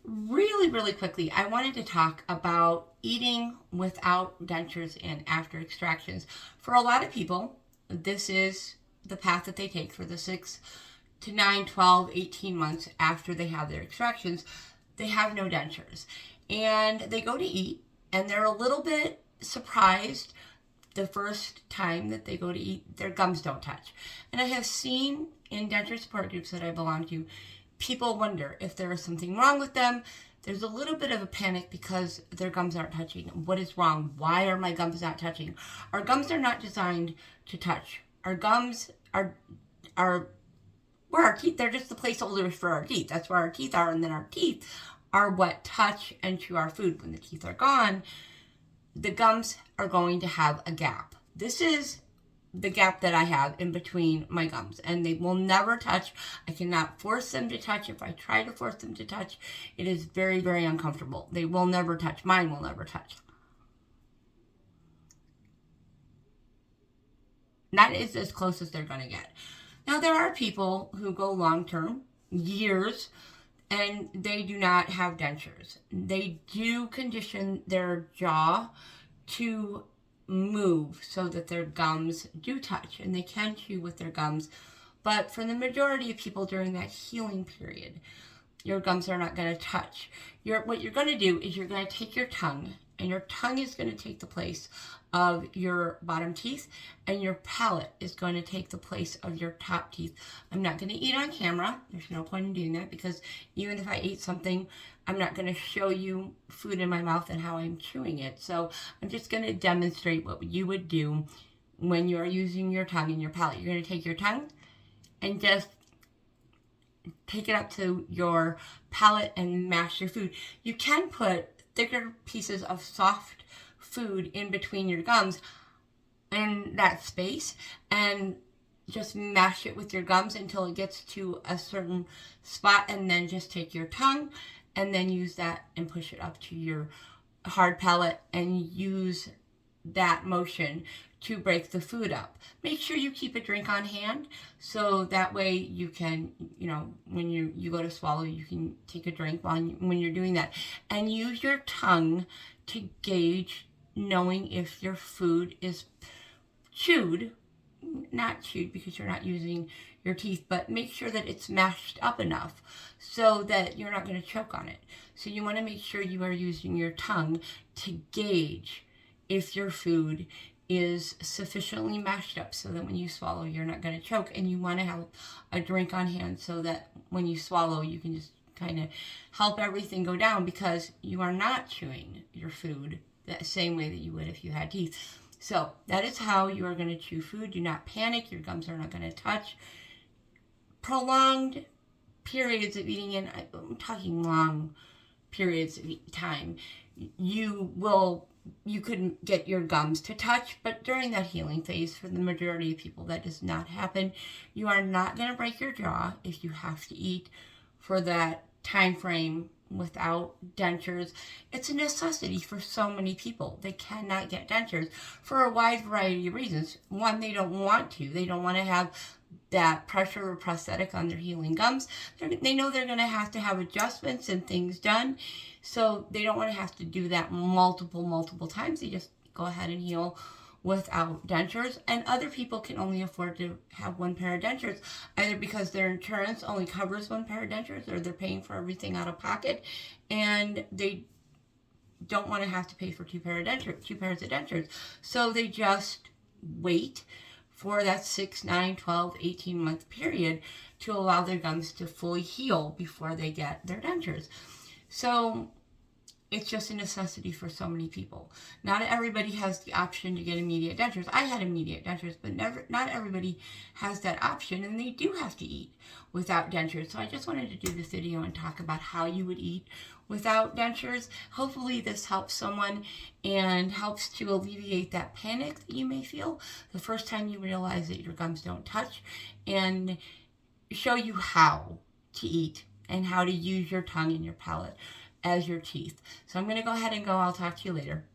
really quickly, I wanted to talk about eating without dentures and after extractions. For a lot of people, this is the path that they take for the 6 to 9, 12, 18 months after they have their extractions. They have no dentures. And they go to eat, and they're a little bit surprised the first time that they go to eat, their gums don't touch. And I have seen in denture support groups that I belong to, people wonder if there is something wrong with them. There's a little bit of a panic because their gums aren't touching. What is wrong? Why are my gums not touching? Our gums are not designed to touch. Our gums are where our teeth, they're just the placeholders for our teeth. That's where our teeth are, and then our teeth are what touch and chew our food. When the teeth are gone, the gums are going to have a gap. This is the gap that I have in between my gums, and they will never touch. I cannot force them to touch. If I try to force them to touch, it is very uncomfortable. They will never touch. Mine will never touch. That is as close as they're going to get. Now, there are people who go long-term, years, and they do not have dentures. They do condition their jaw to move so that their gums do touch, and they can chew with their gums. But for the majority of people during that healing period, your gums are not going to touch. What you're going to do is you're going to take your tongue, and your tongue is going to take the place of your bottom teeth, and your palate is going to take the place of your top teeth. I'm not going to eat on camera. There's no point in doing that, because even if I ate something, I'm not going to show you food in my mouth and how I'm chewing it. So I'm just going to demonstrate what you would do when you're using your tongue and your palate. You're going to take your tongue and just take it up to your palate and mash your food. You can put thicker pieces of soft food in between your gums in that space and just mash it with your gums until it gets to a certain spot, and then just take your tongue and then use that and push it up to your hard palate and use that motion to break the food up. Make sure you keep a drink on hand, so that way you can, when you go to swallow, you can take a drink when you're doing that. And use your tongue to gauge, knowing if your food is chewed, not chewed because you're not using your teeth, but make sure that it's mashed up enough so that you're not going to choke on it. So you want to make sure you are using your tongue to gauge if your food is sufficiently mashed up so that when you swallow, you're not going to choke. And you want to have a drink on hand so that when you swallow, you can just kind of help everything go down, because you are not chewing your food the same way that you would if you had teeth. So that is how you are going to chew food. Do not panic. Your gums are not going to touch. Prolonged periods of eating, and I'm talking long periods of time, you couldn't get your gums to touch. But during that healing phase, for the majority of people, that does not happen. You are not going to break your jaw if you have to eat for that time frame without dentures. It's a necessity for so many people. They cannot get dentures for a wide variety of reasons. One, they don't want to. They don't want to have that pressure or prosthetic on their healing gums. They know they're going to have adjustments and things done, so they don't want to have to do that multiple times. They just go ahead and heal without dentures. And other people can only afford to have one pair of dentures, either because their insurance only covers one pair of dentures, or they're paying for everything out of pocket, and they don't want to have to pay for two pairs of dentures. So they just wait for that 6, 9, 12, 18-month period to allow their gums to fully heal before they get their dentures. So it's just a necessity for so many people. Not everybody has the option to get immediate dentures. I had immediate dentures, but not everybody has that option, and they do have to eat without dentures. So I just wanted to do this video and talk about how you would eat without dentures. Hopefully this helps someone and helps to alleviate that panic that you may feel the first time you realize that your gums don't touch, and show you how to eat and how to use your tongue and your palate as your teeth. So I'm going to go ahead and go. I'll talk to you later.